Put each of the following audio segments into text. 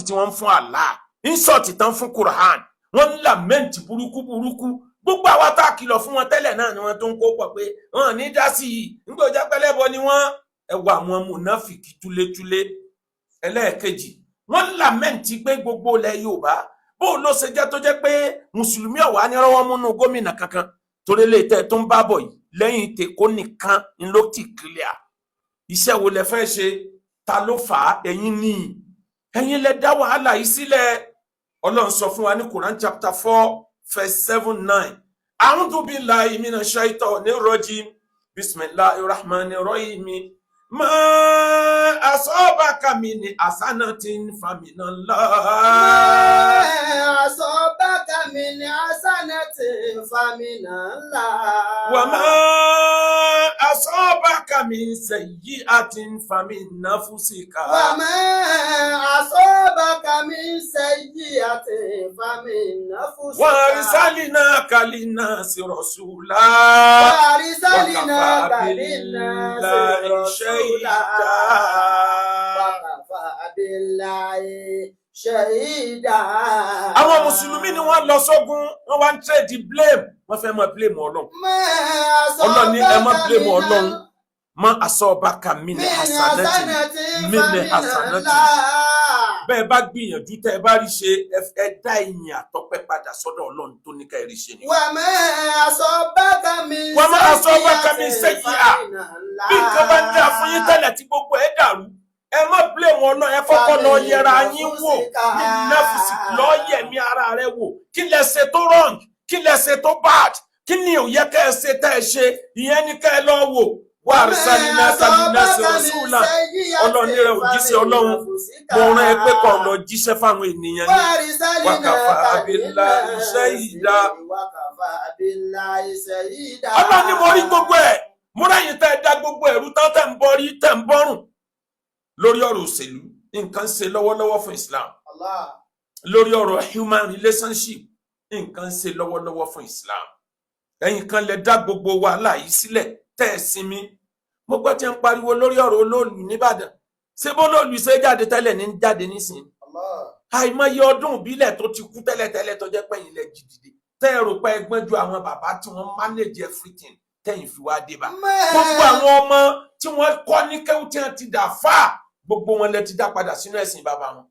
tí wọ́n fún Allah, insult tán fún Quran, wọ́n lament burúkú gbogbo àwa tá kìlọ̀ fún wọn tẹ́lẹ̀ náà ni wọ́n tó ń kó pọ̀ pé wọ́n ní dá sí yìí nígbà ọjà pẹ́lẹ́bọ ni wọ́n ẹwà àwọn mùnáfìkì túlétúlé. ẹlẹ́ẹ̀kejì wọ́n lament pé gbogbo ilẹ̀ Yorùbá bó ló ṣe jẹ́ tó jẹ́ pé mùsùlùmí ọ̀wá ní rọ́wọ́ múnú gómìnà kankan torí lè tẹ́ tó ń bá bọ̀ yìí lẹ́yìn tèkó nìkan ń ló ti clear. iṣẹ́ wo lẹ fẹ́ ṣe? ta ló fà á? ẹ̀yin lẹ dá wàhálà yìí sílẹ̀. Ọlọ́run sọ fún wa ní Quran chapter 4 verse 7-9. A'udhu billahi minash shaitonir rajim. Bismillahir rahmanir rahim. Ma asabaka min hasanatin faminallah. Ma asabaka min hasanatin faminallah. Wa ma asabaka min sayyi'atin famin nafsika. Wa ma asabaka min sayyi'atin famin nafsika. Wa arsalnaka linnasi rasula. Wa arsalnaka linnasi rasula. Àwọn mùsùlùmí ni wọ́n lọ sógun, wọ́n wá ń trade blame, wọ́n fẹ́ máa blame Ọlọ́run. Ọlọ́run ní ẹ má blame Ọlọ́run. Ma asabaka min hasanatin bẹ́ẹ̀ bá gbìyànjú tẹ́ ẹ bá rí ṣe ẹ dá ìyìn àtọ́pẹ́ padà sọ́dọ̀ Ọlọ́run tó ní ká ẹ rí ṣe ni. Wa ma asabaka min sayyi'a bí nǹkan bá ń dá fún yín tẹ́lẹ̀ tí gbogbo ẹ dàrú ẹ má blame Ọlọ́run, ẹ kọ́kọ́ lọ yẹra yín wò ní nẹ́fùsì lọ yẹ̀mí ara rẹ wò kí lẹ ṣe tó wrong, kí lẹ ṣe tó bad, kí ni ò yẹ ká ẹ ṣe tẹ́ ẹ ṣe, ìyẹn ní ká ẹ lọ wò. Wa arsalnaka linnasi rasula. Ọlọ́run rẹ̀ òjíṣẹ́ Ọlọ́run mo rán ẹ pé kó lọ jíṣẹ́ fáwọn ènìyàn ní wa kafa billahi shahida. Ọlọ́run ni mo rí gbogbo ẹ̀, mo ráyìn tẹ́ ẹ dá gbogbo ẹ̀rú tán tẹ́ ń bọ́rí tẹ́ ń bọ́rùn lórí ọ̀rọ̀ òṣèlú. Nǹkan ṣe lọ́wọ́lọ́wọ́ fún Islam. Lórí ọ̀rọ̀ human relationship nǹkan ṣe lọ́wọ́lọ́wọ́ fún Islam. Ẹ̀yin kan lẹ dá gbogbo wàhálà yìí sílẹ̀ tẹ́ ẹ sinmi. Mo gbọ́ tí ń pariwo lórí ọ̀rọ̀ olóòlù nìbàdàn. Ṣé bó lóòlù ṣe jáde tẹ́lẹ̀ ní jáde nísìn? Àìmọye ọdún ìbílẹ̀ tó ti kú tẹ́lẹ̀tẹ́lẹ̀ tó jẹ́ pẹ́yìn lẹ jìdìde. Tẹ́ ẹ rò pé ẹgbọ́n ju àwọn bàbá tí wọ́n manage everything tẹ́yìn fi wá dé bá. Gbogbo àwọn ọmọ tí wọ́n kọ́ ní kéwú tí wọ́n ti dà fà gbogbo wọn lẹ ti dá padà sínú ẹ̀sìn bàbá wọn.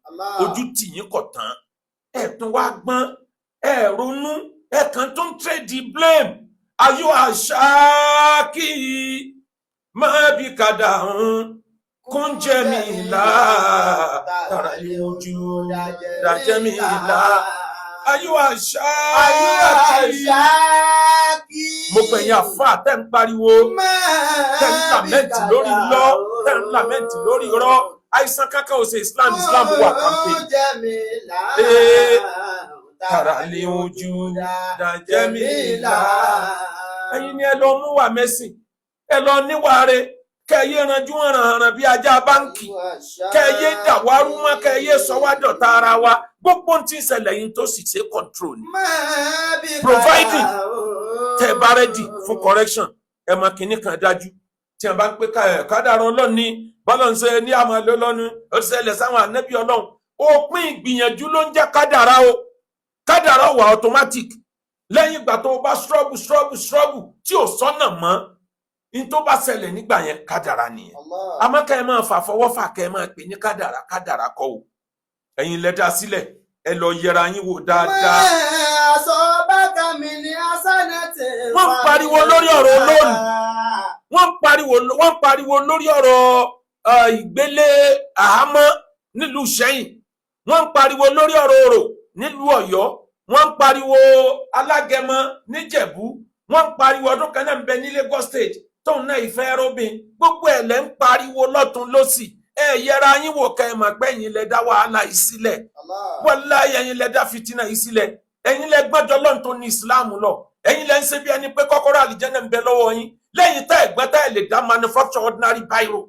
Ojú tì yín kọ̀ tán. Ẹ tún wá gbọ́n, ẹ ronú, ẹ kàn tún trade blame. Ayu ashaki ma bi kadahun kun jamila tarali ojú da jamila. Ayu ashaki mo pè yín àfáà tẹ́ ń pariwo tẹ́ ń làmẹ́ǹtì lórí lọ tẹ́ ń làmẹ́ǹtì lórí rọ́ àìsàn kankan ò ṣe Islam wà campaign. Tarali ojú da jamila. Ẹ̀yin ni ẹ lọ mú wà mẹ́sìn, ẹ lọ níwà rẹ, kẹyẹ ranjú hànàhànà bí ajá báńkì, kẹyẹ dàwárú mọ́, kẹyẹ sọwádọ̀tà ara wa. Gbogbo tí ń ṣẹlẹ̀ yìí tó sì ṣe control ni. Providing tẹ bá ready fún correction, ẹ mọ kìíní kan dájú tí wọn bá ń pè kádàrá Ọlọ́run ní bọ́lọ̀ ń ṣe ní àmọ́ lọ́lọ́nu ó ti ṣẹlẹ̀ sáwọn ànábì Ọlọ́run. Òpin ìgbìyànjú ló ń jẹ́ kádàrá o. Kádàrá wà automatic. Lẹ́yìn ìgbà tó bá struggle tí ò sọ́nà mọ́ in tó bá ṣẹlẹ̀ nígbà yẹn kádàrá nìyẹn. Àmọ́ ká ẹ máa fà fọwọ́ fà kẹ́ ẹ máa pè ní kádàrá kọ́ o. Ẹ̀yin lẹ dá sílẹ̀, ẹ lọ yẹra yín wò dáadáa. Wọ́n ń pariwo lórí ọ̀rọ̀ olóòlù, wọ́n ń pariwo lórí ọ̀rọ̀ ìgbélé àhámọ́ nílùú Ìṣẹ́yìn, wọ́n ń pariwo lórí ọ̀rọ̀ Orò nílùú Ọ̀yọ́, wọ́n ń pariwo Alágẹmọ níjẹ̀bú, wọ́n ń pariwo ọdún kan náà ń bẹ ní Lagos State tóun náà ìfẹ́ robin. Gbogbo ẹ̀ lẹ́ ń pariwo lọ́tún lọ́sì. Ẹ yẹra yín wò ká ẹ mà pé ẹ̀yin lẹ dá wàhálà yìí sílẹ̀. Wallahi ẹ̀yin lẹ dá fìtínà yìí sílẹ̀. Ẹ̀yin lẹ gbọ́njọ lọ́n tó ní Islam lọ. Ẹ̀yin lẹ ń ṣe bí ẹni pé kọ́kọ́rọ́ àlìjẹ́nà ń bẹ lọ́wọ́ yín. Lẹ́yìn tá ẹ̀gbọ́n tá ẹ̀ lè dá manufacture ordinary biro.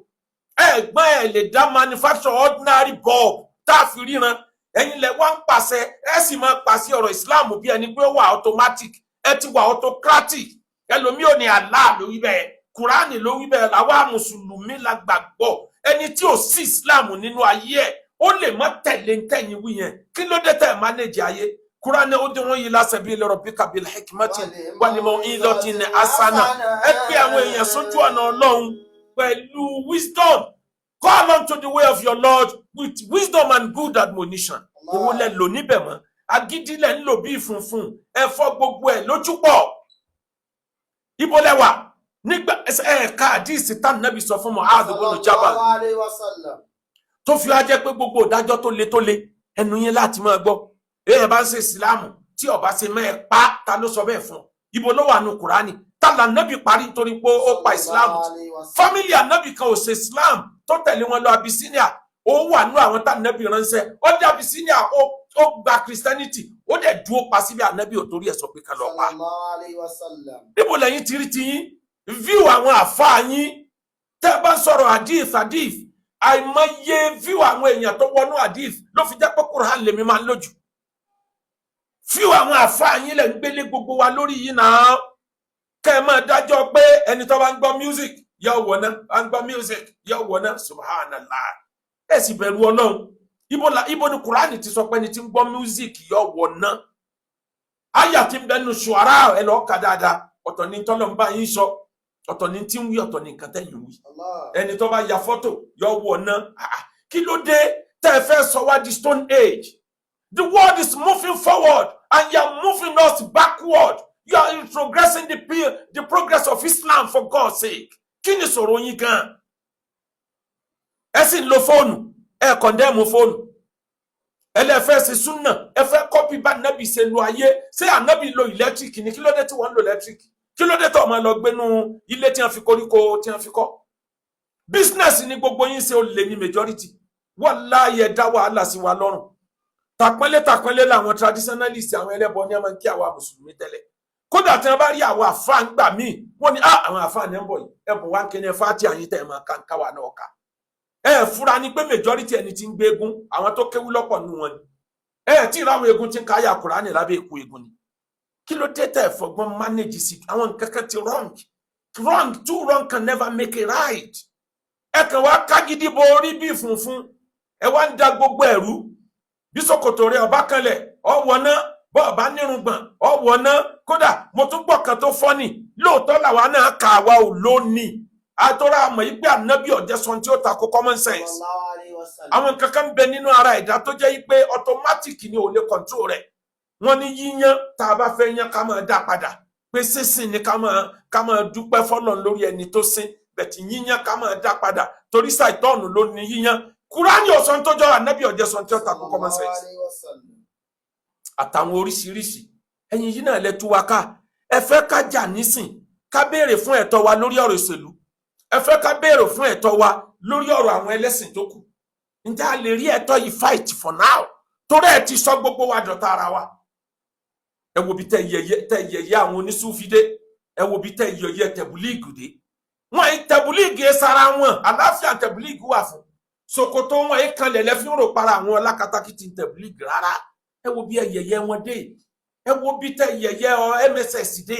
Ẹ̀gbọ́n ẹ̀ lè dá manufacture ordinary bulb tá a fi ríran. Ẹ̀yin lẹ wá ń pàṣẹ, ẹ sì máa pàṣẹ ọ̀rọ̀ Islam bí ẹni pé ó wà automatic. Ẹ ti wà autocratic. Ẹlòmíì ò ní Allah ló wí bẹ́ẹ̀, Kùránì ló wí bẹ́ẹ̀, làwa mùsùlùmí la gbàgbọ́. Ẹni tí ò sí Islam nínú ayé ẹ̀ ó lè má tẹ̀lé ntẹ̀yìn wí yẹn kí ló dé tẹ̀ manage ayé Kùránì ud'u ila sabili rabbika bil hikmati wal maw'izatin hasana ẹ pè àwọn èèyàn sójú ọ̀nà Ọlọ́run pẹ̀lú wisdom. Call unto the way of your Lord with wisdom and good admonition. Owó lẹ lò níbẹ̀ mọ́ agídí lẹ ń lò bí funfun ẹ fọ́ gbogbo ẹ̀ lójú pọ̀. Ibo lẹ wà nígbà ẹ̀ka àdìsí tán Nábì sọ fún Mu'adh ibn Jabal tó fi wá jẹ́ pé gbogbo ìdájọ́ tó le ẹnu yín láti máa gbọ́. Èèyàn bá ń ṣe ìsìláàmù tí ó bá ṣe mẹ́ pa ta ló sọ bẹ́ẹ̀ fún ọ. Ibo ló wà nù Kùránì tàlà Nábì parí nítorí pé ó pa ìsìláàmù. Fámílì Ànábì kan ò ṣe ìsìláàmù tó tẹ̀lé wọn lọ Abyssinia ó wà nú àwọn tá Ànábì ránṣẹ́ ó dé Abyssinia ó gba Christianity ó dẹ̀ dúró pa síbi Ànábì ò torí ẹ̀ sọ pé kan lọ pa. Níbo lẹ́yìn tìrí tiyín view àwọn àfáà yín tẹ́ bá ń sọ̀rọ̀ hadith àìmọye view àwọn èèyàn tó wọnú hadith ló fi jẹ́ pé Quran lèmi máa ń lójú. View àwọn àfáà yín lẹ̀ ń gbélé gbogbo wa lórí yìí náà kẹ́ ẹ máa dájọ́ pé ẹni tó bá ń gbọ́ music yóò wọ̀nà à ń gbọ́ music yóò wọ̀nà subhanallah ẹ sì bẹ̀rù Ọlọ́run ibo ni Kùránì ti sọ pé ẹni tí ń gbọ́ music yóò wọ̀nà àyà tí ń bẹnu Ṣuara ẹ lọ́ọ́ ka dáadáa ọ̀tọ̀ ní tọ́lọ́ ń bá yín sọ ọ̀tọ̀ ní tí ń wí ọ̀tọ̀ ní nǹkan tẹ́yìn wí ẹni tó bá ya fọ́tò yóò wọ̀nà kí ló dé tẹ́ ẹ fẹ́ sọ wá di stone age. The world is moving forward and you are moving us backward. You are progressing the progress of Islam for God's sake. Kí ni sọ̀rọ̀ yín gan? Ẹ sì ń lo fóònù, ẹ kọ̀ndẹ́mù fóònù. Ẹ lè fẹ́ ṣe súnà, ẹ fẹ́ kọ́pì bá Ànábì ṣe lo ayé. Ṣé Ànábì lo electric ni? Kí ló dé tí wọ́n ń lo electric? Kí ló dé tó máa lọ gbénú ilé tí wọ́n fi koríko tí wọ́n fi kọ́? Business ni gbogbo yín ṣe ó lè ní majority. Wallahi ẹ dá wàhálà sí wa lọ́rùn. Tàpọ́nlé làwọn traditionalist àwọn ẹlẹ́bọ ní a máa ń kí àwa mùsùlùmí tẹ́lẹ̀. Kódà tí wọ́n bá rí àwọn àfáà ń gbà míì wọ́n ní àwọn àfáà ní ń bọ̀ yìí ẹ̀bùn wá ń kéde fáàtì àyín tẹ̀ máa ká wa náà ká. Fúra ní pé majority ẹni tí ń gbé egun àwọn tó kéwú lọ́pọ̀ nù wọn ni. Tí ìráwọn egun ti ń káyà Kùránì lábẹ́ èkó egun ni. Kí ló dé tẹ̀ fọgbọ́n manage sí àwọn nǹkan kan ti wrong. Too wrong can never make it right. Ẹ kàn wá kágídí bo orí bí funfun ẹ wá ń da gbogbo ẹ̀rú. Bí ṣòkòtò rẹ̀ ọba kanlẹ̀ ọwọ́ náà bọ́ ọba nírùngbọ̀n ọwọ́ náà kódà mo tún gbọ́ kan tó fọ́nì lóòótọ́ làwa náà kà wá ò lónìí àtọ́ra àmọ́ yìí pé Ànábì ọ̀jẹ̀ sọ tí ó ta ko common sense. Àwọn kankan ń bẹ nínú ara ẹ̀dá tó jẹ́ pé automatic ni ò lè control rẹ̀. Wọ́n ní yíyan tá a bá fẹ́ yan ká máa dá padà pé sísìn ni ká máa dúpẹ́ fọ́lọ́run lórí ẹni tó sìn bẹ̀tì yíyan ká máa dá padà torí ṣàìtọ́ọ̀nù ló ní yíyan. Kùránì ọ̀sán tó jọ Ànábì ọ̀jẹ̀ sọ tí ó ta ko common sense. Àtàwọn oríṣiríṣi ẹ̀yin yìí náà lẹ tú wa ká ẹ fẹ́ ká jà nísìn ká béèrè fún ẹ̀tọ́ wa lórí ọ̀rọ̀ ìṣèlú ẹ fẹ́ ká béèrè fún ẹ̀tọ́ wa lórí ọ̀rọ̀ àwọn ẹlẹ́sìn tó kù ǹjẹ́ a lè rí ẹ̀tọ́ yìí fight for now torí ẹ ti sọ gbogbo wa dọ̀tá ara wa. Ẹ wo bí tẹ yẹ̀yẹ́ àwọn onísúfídé ẹ wo bí tẹ yẹ̀yẹ́ tẹ̀bùlíìgì dé wọn tẹ̀bùlíìgì sára wọn àláfíà tẹ̀bùlíìgì wà fún ṣòkòtò wọn kanlẹ̀ lẹ́fí rò para àwọn alákatakítí tẹ̀bùlíìgì rárá. Ẹ wo bí ẹ yẹ̀yẹ́ wọn dé ẹ wo bí tẹ yẹ̀yẹ́ MSS dé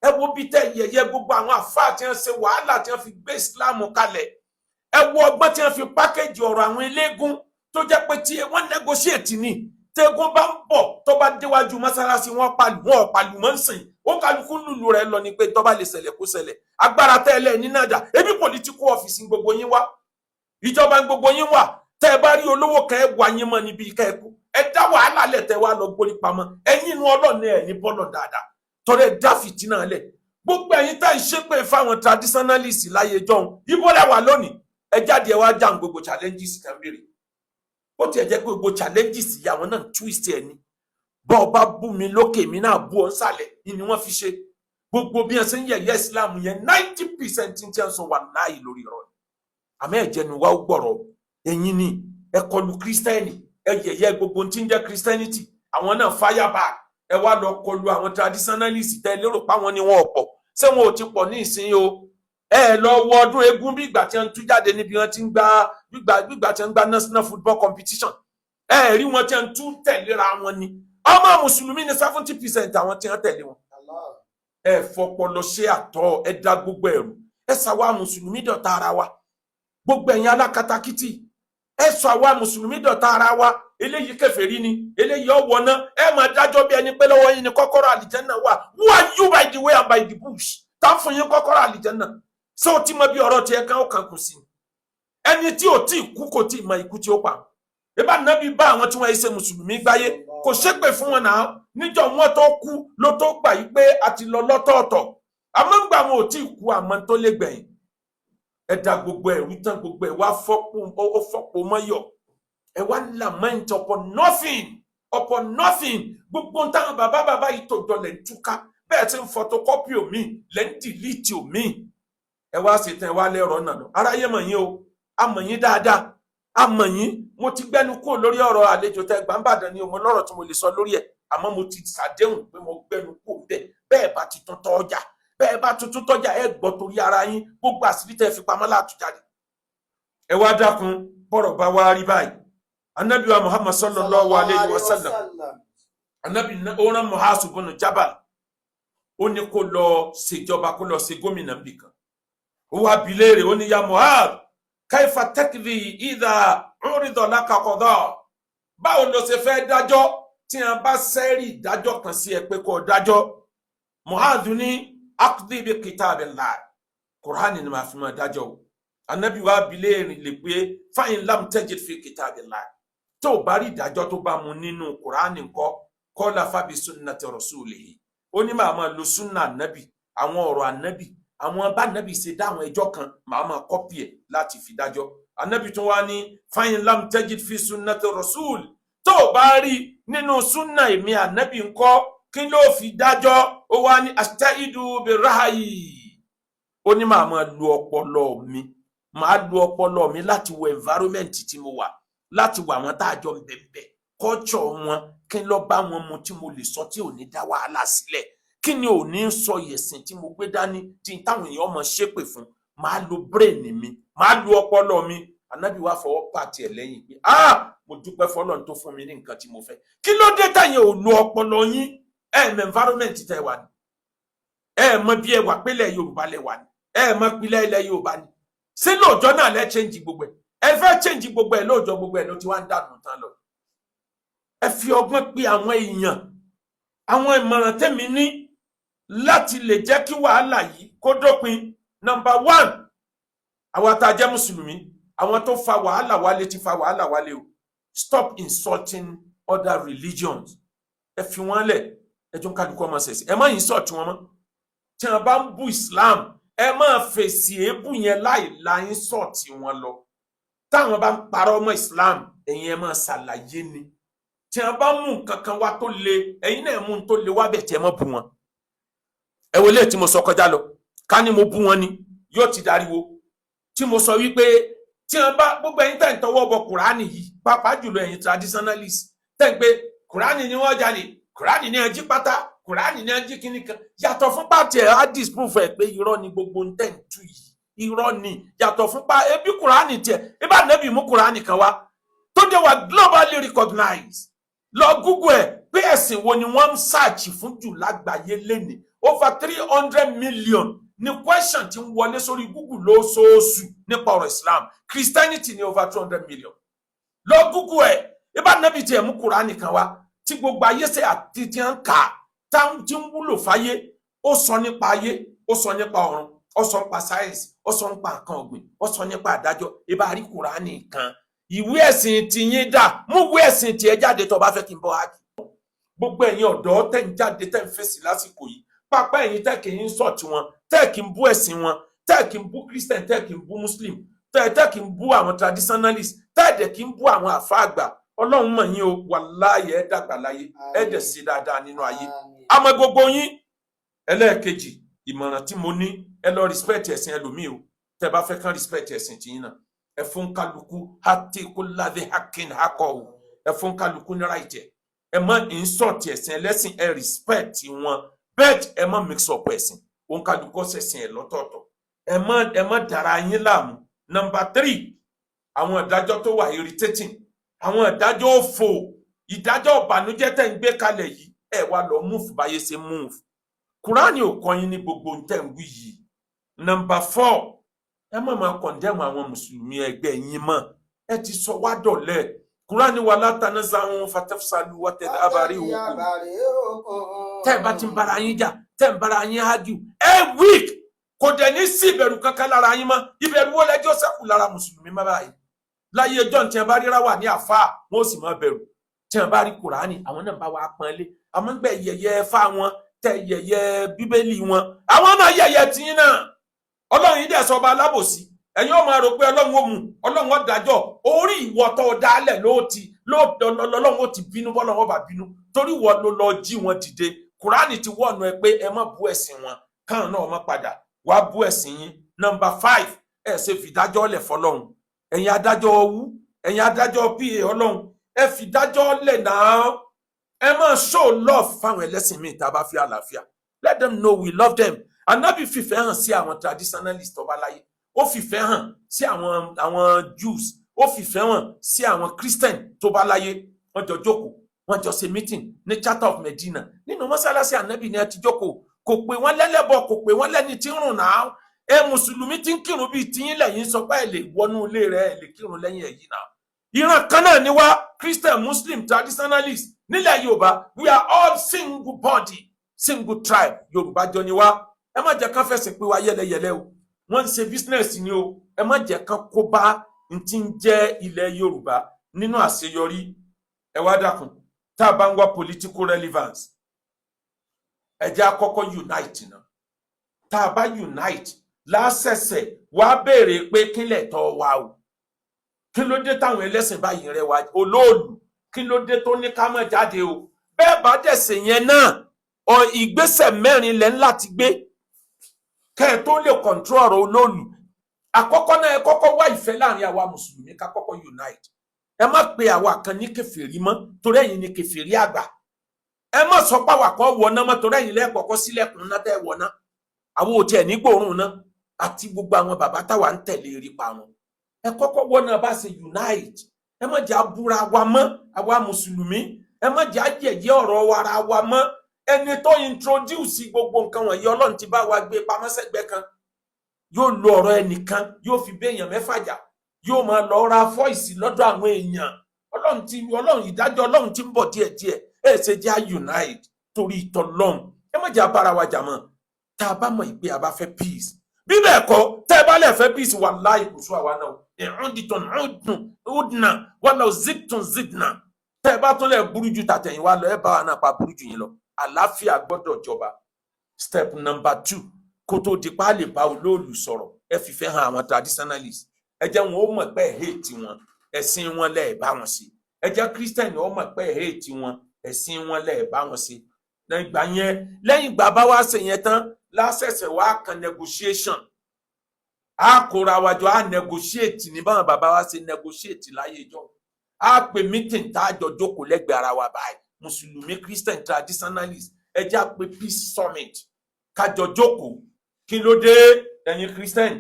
ẹ wo bí tẹ yẹ̀yẹ́ gbogbo àwọn àfáà tí wọ́n ṣe wàhálà tí wọ́n fi gbé Islam kalẹ̀ ẹ wo ọgbọ́n tí wọ́n fi pákéjì ọ̀rọ̀ àwọn eléégún tó jẹ́ pé tí wọ́n negotiate ni tẹ́gún bá ń bọ̀ tó bá déwájú mọ́sálásí wọn pàlù mọ́ ń sìn ó kálukú lùlù rẹ̀ lọ ni pé tó bá lè ṣẹlẹ̀ kó ṣẹlẹ̀ agbára tẹ́lẹ̀ ní nàjà ebi political office gbogbo yín wá ìjọba gbogbo yín wà tẹ́ ẹ bá rí olówó kẹ́ ẹ wà yín mọ́ níbi kẹ́ ẹ kú ẹ dá wàhálà lẹ̀ tẹ́ wá lọ gbórí pamọ́ ẹ̀yin inú Ọlọ́run ẹ̀ ní bọ́lọ̀ dáadáa torí ẹ dá fìtínà lẹ̀ gbogbo ẹ̀yin tá ìṣépè fáwọn traditionalist láyé jọ̀hún ibo lẹ wà lónìí ẹ jáde ẹ wá jàm gbogbo challenges kan béèrè ó tiẹ̀ jẹ́ pé gbogbo challenges yìí àwọn náà twist ẹ̀ ni bọ́ ọ bá bú mi lókè mi náà bú ọ nsàlẹ̀ ni wọ́n fi ṣe gbogbo bí ẹ ṣe ń yẹ̀yẹ́ Islam yẹn 90% tí wọ́n sọ wà láàyè lórí ọ̀rọ̀ àmọ́ ẹ̀jẹ̀nu wa ó gbọ̀rọ̀ ẹ̀yin ni ẹ kọlu kírísítẹ́nì ẹ yẹ̀yẹ́ gbogbo tí ń jẹ́ kírísítẹ́nìtì àwọn náà fire back ẹ wá lọ kọlu àwọn traditionalist tẹ́ lérò páwọn ni wọn ò pọ̀ ṣé wọn ò ti pọ̀ ní ìsìn o ẹ lọ wọ ọdún eégún bí ìgbà tí wọ́n tú jáde níbi wọ́n ti ń gbá gbígbà tí wọ́n ń gbá national football competition ẹ rí wọn tí wọ́n tú tẹ̀léra wọn ni ọmọ mùsùlùmí ní 70% àwọn tí wọ́n tẹ̀lé wọn ẹ fọpọlọ ṣe àtọ ẹ dá gbogbo ẹrù ẹ ṣàwa mùsùlùmí dọ̀tá ara wa gbogbo ẹ̀yin alákatakítí ẹ sọ àwa mùsùlùmí dọ̀tá ara wa, eléyìí kèfèrí ni, eléyìí ọ̀wọ̀ náà, ẹ máa dájọ́ bí ẹni pé lọ́wọ́ yín ni kọ́kọ́rọ́ àlìjẹ́nnà wà. Who are you by the way and by the bush? Tá fún yín kọ́kọ́rọ́ àlìjẹ́nnà. Ṣé o ti mọ bí ọ̀rọ̀ tiẹ̀ kan ó kan kù sí? Ẹni tí ò tí ì kú kò tí ì mọ ikú tí ó pa. Ìbá Nábì bá àwọn tí wọ́n ṣe mùsùlùmí gbáyé, kò ṣépè fún wọn náà. Níjọ́ wọn tó kú ló tó gbà yí pé a ti lọ lọ́tọ̀ọ̀tọ̀. Àmọ́ ń gbà wọn ò tí ì kú àmọ́ tó lè gbẹ̀yìn. Ẹ da gbogbo ẹ̀rú tán, gbogbo ẹ̀ wá fọ́pọ̀ mọ́yọ̀. Ẹ wá lament upon nothing, upon nothing. Gbogbo táwọn bàbá yìí tó jọ lẹ̀ ń túká. Bẹ́ẹ̀ tí ń photocopy omi, lẹ̀ ń delete omi. Ẹ wá ṣètàn ẹ wá lẹ́rọ̀ náà lọ. Aráyé mọ̀ yín o, a mọ̀ yín dáadáa. A mọ̀ yín, mo ti gbẹ́nu kúrò lórí ọ̀rọ̀ àlejò tẹ́ gbà ń bàdàn ni o, mo lọ́rọ̀ tí mo lè sọ lórí ẹ̀. Àmọ́ mo ti ṣàdéhùn pé mo gbẹ́nu kúrò bẹ́ẹ̀. Bẹ́ẹ̀ bá ti tún tọ́ ọjà. Bẹ́ẹ̀ bá tuntun tọ́jà ẹ gbọ́ torí ara yín, gbogbo àṣírí tẹ́ fi pamọ́ látújáde. Ẹ wá dákun bọ́rọ̀ bá wá rí báyìí. Ànábì wa Muhammad sallallahu alayhi wa sallam. Ànábì ó rán Mu'adh ibn Jabal. Ó ní kó lọ ṣèjọba, kó lọ ṣe gómìnà nìkan. Ó wá bi léèrè, ó ní ya Mu'adh, kaifa takdhi idha urida laka qada. Báwo ló ṣe fẹ́ dájọ́ tí a bá sẹ́rí ìdájọ́ kan sí ẹ pé kó dájọ́? Mu'adh ní akdi bi kitabillah, Qur'ani ni ma fi máa dájọ́ o. Ànábì wa bi léèrè lè pé fa in lam tajid fi kitabillah, tó bá rí ìdájọ́ tó bá mu nínú Qur'ani ńkọ́, qala fa bi sunnati rasulihi. Ó ní máa lo sunna Ànábì, àwọn ọ̀rọ̀ Ànábì, àwọn bá Ànábì ṣe dá àwọn ẹjọ́ kan, máa kọ́pì ẹ̀ láti fi dájọ́. Ànábì tún wá ní fa in lam tajid fi sunnati rasul, tó bá rí nínú sunna èmi Ànábì ńkọ́, kí ló fi dájọ́? Ó wá ní astaidu bi rahayi. Ó ní máa lu ọpọlọ mi, máa lu ọpọlọ mi láti wo environment tí mo wà, láti wo àwọn tá a jọ ń bẹ̀bẹ̀, culture wọn, kí n lọ bá wọn mu tí mo lè sọ tí ò ní dá wàhálà sílẹ̀, kí ni ò ní sọ ìyẹ̀sìn tí mo gbé dání tí táwọn èèyàn mọ̀ ṣépè fún. Máa lo brain mi, máa lu ọpọlọ mi. Ànábì wa fọwọ́ pàtì ẹ̀ lẹ́yìn pé mo dúpẹ́ fọ́lọ́run tó fún mi ní nǹkan tí mo fẹ́. Kí ló dé táyẹn ò lu ọpọlọ yín? Mọ environment tẹ́ wà ní, mọ bí ẹ wà pélé Yorùbá lẹ wà ní, mọ pílẹ̀ ilẹ̀ Yorùbá ní. Ṣé lóòjọ́ náà lẹ change gbogbo ẹ̀? Ẹ fẹ́ change gbogbo ẹ̀ lóòjọ́, gbogbo ẹ̀ ló ti wá ń dànù tán lọ. Ẹ fi ọgbọ́n pé àwọn èèyàn, àwọn ìmọ̀ràn tẹ́mi ní láti lè jẹ́ kí wàhálà yìí kó dópin. Number one, àwọn tá a jẹ́ mùsùlùmí, àwọn tó fa wàhálà wálé ti fa wàhálà wálé o. Stop insulting other religions. Ẹ fi wọ́n lẹ̀, ẹ jọ kálukú ọmọ ṣẹ̀ṣẹ̀. Ẹ má insult wọn mọ́. Tí wọ́n bá ń bú Islam, ẹ má fèsì èébú yẹn láì la insult wọn lọ. Táwọn bá ń parọ́ ọmọ Islam, ẹ̀yin ẹ má ṣàlàyé ni. Tí wọ́n bá mú nǹkan kan wá tó le, ẹ̀yin náà mú tó le wá bẹ̀ tí ẹ má bú wọn. Ẹ wo lé tí mo sọ kọjá lọ, ká ní mo bú wọn ni yóò ti dariwo. Tí mo sọ wípé tí wọ́n bá gbogbo ẹ̀yin tẹ́ ń tọwọ́ bọ Kùránì yìí, pàápàá jùlọ ẹ̀yin traditionalist, tẹ́ ń pé Kùránì ni wọ́n jalè, Kùránì ni ẹ jí pátá, Kùránì ni ẹ jí kíní kan. Yàtọ̀ fún pàtì ẹ̀ á disprove ẹ̀ pé irọ́ ni gbogbo ń tẹ̀ ń tú yìí, irọ́ ni. Yàtọ̀ fún ebi Kùránì tiẹ̀, ibà Ànábì mú Kùránì kan wá tó dé wa globally recognized. Lọ Google ẹ̀ pé ẹ̀sìn wo ni wọ́n ń search fún jù lágbàáyé lénìí. Over 300 million ni question tí ń wọlé sórí Google lóṣooṣù nípa ọ̀rọ̀ Islam. Christianity ni over 200 million. Lọ Google ẹ̀, ibà Ànábì tiẹ̀ mú Kùránì kan wá tí gbogbo ayé ṣe àti tí ń kà táwọn tí ń wúlò fáyé. Ó sọ nípa ayé, ó sọ nípa ọ̀run, ó sọ nípa science, ó sọ nípa nǹkan ọ̀gbìn, ó sọ nípa àdájọ́. Ibà rí Kùránì kan. Ìwé ẹ̀sìn tí yín dà, mú ìwé ẹ̀sìn tí ẹ jáde tó bá fẹ́ kí n bọ́ ákì. Gbogbo ẹ̀yin ọ̀dọ́ tẹ́ ń jáde tẹ́ ń fèsì lásìkò yìí, pápá ẹ̀yin tẹ́ kì í sọ tí wọn, tẹ́ kì í bú ẹ̀sìn wọn, tẹ́ kì í bú Christian, tẹ́ kì í bú Muslim, tẹ́ kì í bú àwọn traditionalist, tẹ́ dẹ̀ kì í bú àwọn àfá àgbà. Ọlọ́run mọ̀ yín o, wàláhì ẹ dàgbà láyé, ẹ dẹ̀ sí dáadáa nínú ayé. Àmọ́ gbogbo yín, ẹlẹ́ẹ̀kejì, ìmọ̀ràn tí mo ní, ẹ lọ respect ẹ̀sìn ẹlòmíì o. Tẹ́ bá fẹ́ kàn respect ẹ̀sìn tiyín náà. Ẹ fún kálukú hati kulladhi haqqin haqqahu. Ẹ fún kálukú ní right ẹ. Ẹ má insult ẹ̀sìn ẹlẹ́sìn, ẹ respect wọn. Bet ẹ má mix up ẹ̀sìn. Òun kálukú ṣẹ̀sìn ẹ lọ́tọ̀ọ̀tọ̀. Ẹ má dára yín láàmú. Number 3, àwọn ìdájọ́ tó wà irritating. Àwọn ìdájọ́ òfò, ìdájọ́ ìbànújẹ́ tẹ́ ń gbé kalẹ̀ yìí, ẹ wá lọ move báyé ṣe move. Kùránì ò kọ́ yín ní gbogbo tẹ́ ń wí yìí. Number 4, ẹ má máa condemn àwọn mùsùlùmí ẹgbẹ́ yín mọ́. ẹ ti sọ wá dọ̀lẹ Kùránì wà látàná sáwọn fatafsalu wa tadhhaba rihukum tẹ́ bá ti ń bára yín jà tẹ́ ń bára yín hágìw ẹ weak kò dẹ̀ ní sí ìbẹ̀rù kankan lára yín mọ́ ìbẹ̀rù wo lẹ́jọ́ sẹ́kù lára mùsùlùmí má báyìí láyé ẹjọ́ tí wọ́n bá ríra wà ní àfáà wọn ò sì máa bẹ̀rù tí wọ́n bá rí Kùránì àwọn náà bá wà pọ́nlé àmọ́ gbẹ̀ yẹ̀yẹ́ fá wọn tẹ yẹ̀yẹ́ bíbélì wọn àwọn náà yẹ̀yẹ́ tiyín náà Ọlọ́run yìí dẹ̀ sọ ọba alábòsí ẹ̀yin ó máa rò pé Ọlọ́run ó mú Ọlọ́run ó dájọ́ orí ìwọ tó dálẹ̀ Ọlọ́run ó ti bínú bọ́lọ́run ó bá bínú torí ìwọ ló lọ jí wọn dìde Kùránì ti wọ̀nù ẹ pé ẹ má bú ẹ̀sìn wọn káwọn náà má padà wá bú ẹ̀sìn yín. Number 5 ẹ ṣe fìdájọ́ lẹ̀ fọ́lọ́run ẹ̀yin adájọ́ owú ẹ̀yin adájọ́ PA Ọlọ́run ẹ fìdájọ́ lẹ̀ náà ẹ máa show love fáwọn ẹlẹ́sìn míì tá a bá fi àlàáfíà let them know we love them. Ànábì fìfẹ́ hàn sí àwọn traditionalist tó bá láyé ó fìfẹ́ hàn sí àwọn Jews ó fìfẹ́ hàn sí àwọn Christian tó bá láyé wọ́n jọ jókòó wọ́n jọ ṣe meeting ní Charter of Medina nínú mọ́sálásí Ànábì ni ẹ ti jókòó kò pé wọ́n lẹ́lẹ́bọ̀ kò pé wọ́n lẹ́ni tí ń rùn náà ẹ mùsùlùmí tí ń kírun bíi tiyín lẹ́yìn sọ pé ẹ lè wọnú ilé rẹ ẹ lè kírun lẹ́yìn ẹ̀yìn náà ìran kan náà ni wá Christian Muslim traditionalist nílẹ̀ Yorùbá we are all single body single tribe Yorùbá jọ ni wá ẹ má jẹ́ kán fẹ̀sìn pé wá yẹ́lẹ́yẹ́lẹ́ o wọ́n ń ṣe business ni o ẹ má jẹ́ kán kó bá n tí ń jẹ́ ilẹ̀ Yorùbá nínú àṣeyọrí ẹ wá dákun tá a bá ń wá political relevance ẹ jẹ́ àkọ́kọ́ unite náà tá a bá unite lásẹ̀sẹ̀ wá béèrè pé kílẹ̀ tọ́ wa o kí ló dé táwọn ẹlẹ́sìn báyìí rẹ wá olóòlù kí ló dé tó ní ká má jáde o bẹ́ẹ̀ bá dẹ̀sẹ̀ yẹn náà ìgbésẹ̀ 4 lẹ́ ń láti gbé kẹ́ ẹ tó lè control ọ̀rọ̀ olóòlù àkọ́kọ́ náà ẹ kọ́kọ́ wá ìfẹ́ láàrin àwa mùsùlùmí ká kọ́kọ́ unite ẹ má pe àwa kan ní kèfèrí mọ́ torí ẹ̀yin ni kèfèrí àgbà ẹ má sọ pé àwa kan wọná mọ́ torí ẹ̀yin lẹ́ẹ̀kọ́kọ́ sílẹ̀kùn náà tẹ́ wọná àwọn ò tiẹ̀ ní gbòòrùn náà àti gbogbo àwọn bàbá táwa ń tẹ̀lé rí pa wọn ẹ kọ́kọ́ wọná bá ṣe unite ẹ má jẹ́ abúra wa mọ́ àwa mùsùlùmí ẹ má jẹ́ ayẹyẹ ọ̀rọ̀ wara wa mọ́ ẹni tó introduce gbogbo nǹkan wọ̀nyí Ọlọ́run ti bá wa gbé pamọ́sẹ̀gbẹ́ kan yóò lo ọ̀rọ̀ ẹnìkan yóò fi béèyàn mẹ́fà jà yóò máa lọ ra fọ́ìsì lọ́dọ̀ àwọn èèyàn Ọlọ́run ìdájọ́ Ọlọ́run ti ń bọ̀ díẹ̀díẹ̀ ẹ ṣe jẹ́ unite torí ìtọ́lọ́run ẹ má jẹ́ abára wa jà mọ́ tá a bá mọ̀ ìpè àbá fẹ́ peace bí bẹ́ẹ̀ kọ́ tẹ́ ẹ bá lè fẹ́ peace wallahi kò sún àwa náà ìrúndìtàn ọdún wàlá zidtun zidna tẹ́ ẹ bá tún lẹ̀ burú ju tàtẹ̀yìn wa lọ ẹ bá wa náà pa burú ju yín lọ àlàáfíà gbọ́dọ̀ jọba. Step number 2 kó tó di pa lè bá olóòlù sọ̀rọ̀ ẹ fìfẹ́ hàn àwọn traditionalist ẹ jẹ́ wọn ó mọ̀ pé ẹ hate wọn ẹ̀sìn wọn lẹ́ẹ̀ bá wọn sí ẹ jẹ́ Christian ó mọ̀ pé ẹ hate wọn ẹ̀sìn wọn lẹ́ẹ̀ bá wọn sí ìgbà yẹn lẹ́yìn ìgbà bá wá ṣe yẹn tán lásẹ̀sẹ̀ wá kan negotiation a kóra wájọ a negotiate ní báwọn bàbá wa ṣe negotiate láyé ìjọ a pè meeting tá a jọ jókòó lẹ́gbẹ̀ẹ́ ara wa báyìí mùsùlùmí Christian traditionalist ẹ jẹ́ àpè peace summit kájọ jókòó kí ló dé ẹ̀yin Christian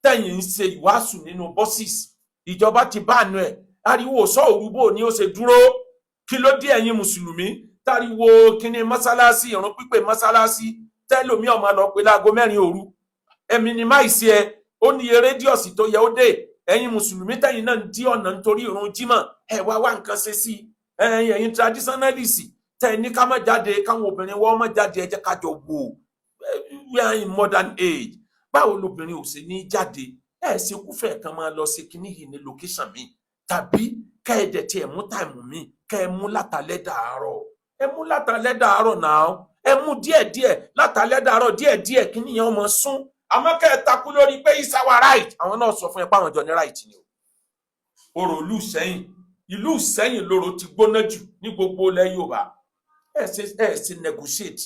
tẹ̀yin ń ṣe ìwàásù nínú buses ìjọba ti bá àánú ẹ̀ ariwo sọ òrùbó ni ó ṣe dúró kí ló dé ẹ̀yin mùsùlùmí táriwo kíní mọ́sálásí ìrun pípé mọ́sálásí tẹ́lòmí ọmọ lọ pé láago 4 òru ẹ̀mí ni máìsí ẹ ó ní rédíọ̀sì tó yẹ ó dé ẹ̀yin mùsùlùmí tẹ̀yin náà ń dí ọ̀nà nítorí ìrun jímọ̀ ẹ wá nǹkan ṣe sí ẹ̀yin traditionalist tẹ̀ ní ká má jáde káwọn obìnrin wọ́n má jáde ẹ jẹ́ ká jọ wò we are in modern age báwo lobìnrin ò ṣe ní jáde ẹ ṣe kúfẹ̀ kan máa lọ sí kíní yìí ní location mi tàbí ká ẹ dẹ̀ tí ẹ mú táìmù mi ká ẹ mú látàlẹ́ dàárọ̀ ẹ mú látàlẹ́ dàárọ̀ náà ẹ mú díẹ̀díẹ̀ látàlẹ́ dàárọ̀ díẹ̀díẹ̀ kíní yẹn ọmọ sún àmọ́ ká ẹ takú lórí pé it's our right àwọn náà sọ fún ẹ páwọn jọ ní right ni o ọ̀rọ̀ ìlú Ìṣẹ́yìn lóró ti gbóná jù ní gbogbo ilẹ̀ Yorùbá ẹ ṣe negotiate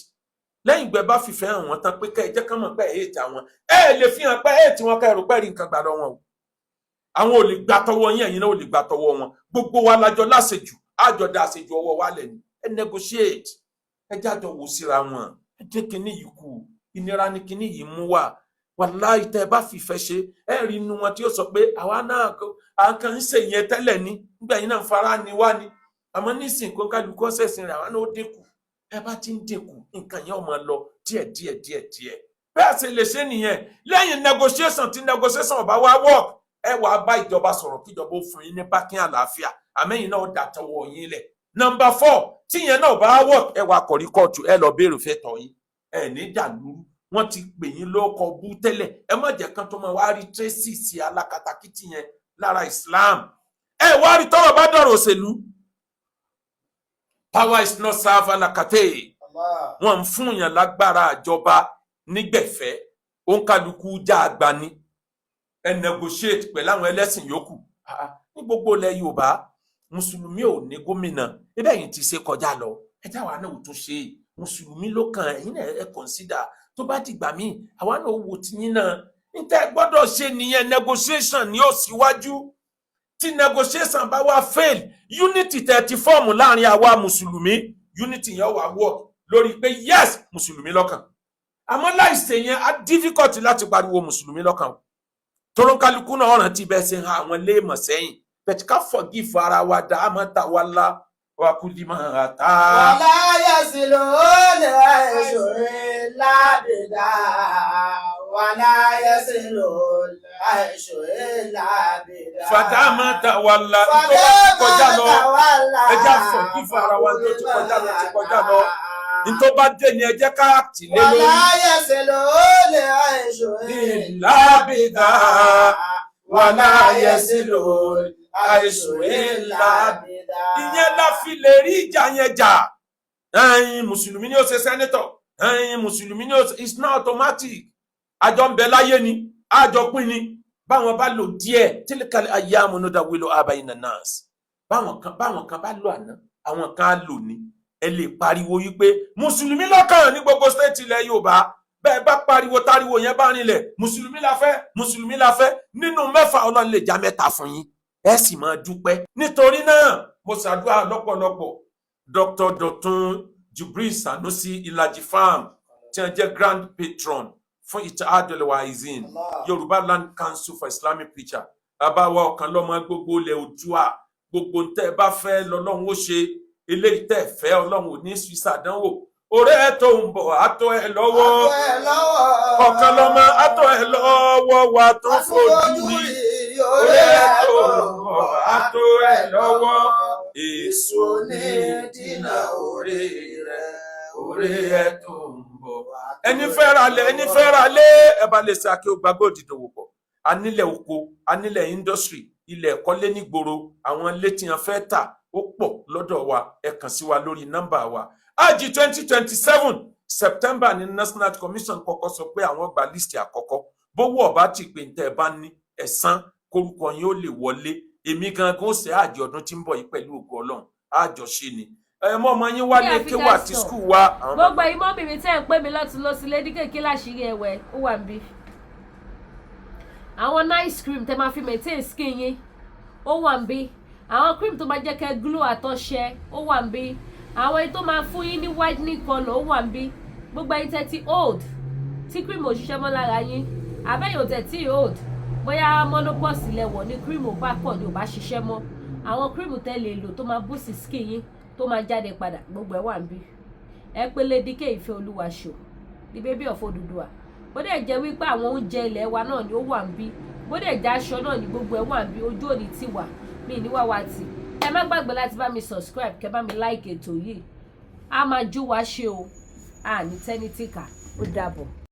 lẹ́yìn ìgbẹ́ bá fìfẹ́ hàn wọ́n tán pé ká ẹ jẹ́ kán mọ̀ pé ẹ̀ hate àwọn ẹ lè fi hàn pé hate wọn ká ẹrù pẹ́ẹ́rì nǹkan gbà lọ wọn o àwọn ò lè gbà tọwọ́ yín ẹ̀yin náà ò lè gbà tọwọ́ wọn gbogbo wa lájọ láṣejù àjọdá àṣejù ọwọ́ wa lẹ́nu ẹ negotiate ẹ jájọ wò síra wọn ẹ jẹ́ kíní yìí kù ìnira ni kíní yìí mú wá wàláhì tẹ́ ẹ bá fìfẹ́ ṣe ẹ rí inú wọn tí ó sọ pé àwa náà à ń kàn ń ṣe ìyẹn tẹ́lẹ̀ ní nígbà yín náà fara ni wá ni àmọ́ nísìnyí kó kálukú ọ̀sẹ̀sìn rẹ̀ àwa náà ó dínkù ẹ bá ti ń dínkù nǹkan yẹn ó máa lọ díẹ̀ bẹ́ẹ̀ ṣe lè ṣe nìyẹn lẹ́yìn negotiation tí negotiation ọba wá work ẹ wàá bá ìjọba sọ̀rọ̀ kíjọba ó fún yín ní bákín àlàáfíà àmẹ́yìn náà dàtọwọ́ yín lẹ̀. Number 4 tíyẹn náà bá wọ̀ ẹ wàá kọ̀rí kóòtù ẹ lọ béèrè fẹ́ tọ̀ yín ẹ ní dàlúrú wọ́n ti pè yín lóko bú tẹ́lẹ̀ ẹ má jẹ́ kán tó máa wá rí tracy sí alákatakítí yẹn lára Islam. Ẹ wá rí tọ́rọ̀ bá dọ̀rọ̀ òṣèlú power is not serve alakate wọ́n ń fún yàn lágbára àjọba nígbẹ̀fẹ́ òǹkàlùkù já àgbà ni ẹ negotiate pẹ̀lú àwọn ẹlẹ́sìn yòókù ní gbogbo ilẹ̀ Yorùbá mùsùlùmí ò ní gómìnà ibẹ̀ yìí ti ṣe kọjá lọ ẹ jáwa náà ò tún ṣe mùsùlùmí ló kàn ẹ̀yin náà ẹ consider tó bá dìgbà míì àwa náà wò tiyín náà níta ẹ gbọ́dọ̀ ṣe nìyẹn negotiation ni ó síwájú tí negotiation bá wá fail unity tẹ́ ti fọ́ọ̀mù láàrin àwa mùsùlùmí unity yẹn wà work lórí pé yes mùsùlùmí lọ́kàn àmọ́ láìsè yẹn á difficult láti pariwo mùsùlùmí lọ́kàn torókálukú náà rántí bẹ́ẹ̀ ṣe hàn àwọn léèmọ̀ sẹ́yìn bẹ̀tí ká forgive ara wa dá àmọ́ ta wá lá wa kú di máa ta. wàlá yẹsì ló lè ṣòro lábìdá wàlá yẹsì ló lè ṣòro lábìdá. fàdámà ta wá lá tó bá ti kọjá lọ ẹja forgive ara wa tó ti kọjá lọ ti kọjá lọ nítorí bá dé ni ẹ jẹ́ ká tì lé lórí. wàlá yẹsì ló lè ṣòro lábìdá wàlá yẹsì ló àìsòrè lábìdá. Ìyẹn la fi lè rí ìjà yẹn jà. Ẹ̀yin mùsùlùmí ni ó ṣe sẹ́nẹ́tọ̀. Ẹ̀yin mùsùlùmí ni ó ṣe it's not automatic. Àjọ ń bẹ láyé ni, àjọ pín ni. Báwọn bá lò díẹ̀, tilkal ayyamu nudawiluha bayna nas. Báwọn kan bá lò àná, àwọn kan á lò ní. Ẹ lè pariwo yí pé mùsùlùmí lọ́kàn ní gbogbo stéètì ilẹ̀ Yorùbá. Bẹ́ẹ̀ bá pariwo táriwo yẹn bá rinlẹ̀, mùsùlùmí la fẹ́, nínú 6 Ọlọ́run lè já 3 fún yín. Ẹ sì máa dúpẹ́ nítorí náà mo ṣàdúrà lọ́pọ̀lọpọ̀ Dr. Dọ̀tun Jubril Sanusi Ìlàjì Farm tí wọ́n jẹ́ grand patron fún Ittihadul Wa'izin Yorùbá Land Council for Islamic Preachers àbáwá ọ̀kan lọ́mọ gbogbo ilẹ̀ Oòduà gbogbo ntẹ́ ẹ bá fẹ́ lọ́lọ́run ó ṣe eléyìí tẹ́ ẹ fẹ́ Ọlọ́run ò ní fi ṣàdánwò oore ẹ tó ń bọ̀ àtọ́ ẹ lọ́wọ́ ọ̀kan lọ́mọ àtọ́ ẹ lọ́wọ́ wà tó fojú rí oore ẹ tó ń bọ̀ àtọ́ ẹ lọ́wọ́ èso ní dínà oore rẹ̀ oore ẹ tó ń bọ̀. ẹni fẹ́ ra lé ẹ bá lè ṣe Akeugba Gold dòwò pọ̀ anílẹ̀ oko anílẹ̀ industry ilẹ̀ ẹ̀kọ́lé nígboro àwọn ilé tí wọ́n fẹ́ tà ó pọ̀ lọ́dọ̀ wa ẹ kàn sí wa lórí nọ́mbà wa. Ájì 2027 September ní National Commission kọ́kọ́ sọ pé àwọn gba líìsì àkọ́kọ́ bówó ọba ti pè ní tẹ́ ẹ bá ní ẹ̀san korúkọ yín ó lè wọlé èmi gangan ó ṣe àjọ ọdún tí ń bọ̀ yìí pẹ̀lú ògo Ọlọ́run àjọṣe ni ẹmọ ọmọ yín wá lè kéwà àti skul wa. gbogbo ìmọ̀ bìbí tẹ́ ń pè mí lọ́tún lọ́sí lédi kéèké láṣìírí ẹ̀wẹ̀ ó wà ń bí. àwọn nice cream tẹ́ máa fi maintain skin yín ó wà ń bí. àwọn cream tó máa jẹ́ kẹ́ glow àtọ̀ṣẹ ó wà ń bí. àwọn èyí tó máa fún yín ní whitening colour ó wà ń bí. gbogbo ẹ̀yin tẹ́ ti old tí cream ò ṣiṣẹ́ mọ́ lára yín àbẹ́yìn ò tẹ̀ tí old bóyá monopause lẹ́wọ̀ ní cream ò bá pọ̀ ní ò bá ṣiṣẹ́ mọ́ àwọn cream tẹ́ lè lò tó máa boost skin yín tó máa jáde padà gbogbo ẹ̀ wà ń bí. ẹ pé Lady K Ìfẹ́ Olúwa show the baby of Odùduwà bó dẹ̀ jẹ́ wípé àwọn oúnjẹ ilẹ̀ wa náà ni ó wà ń bí bó dẹ̀ jẹ́ aṣọ náà ni gbogbo ẹ̀ wà ń bí ojú òní ti wà mí níwá wa tì ẹ má gbàgbé láti bá mi subscribe kẹ́ bá mi like ètò yìí a máa jú wa ṣe o a ní tẹ́nítìkà ó dàbọ̀.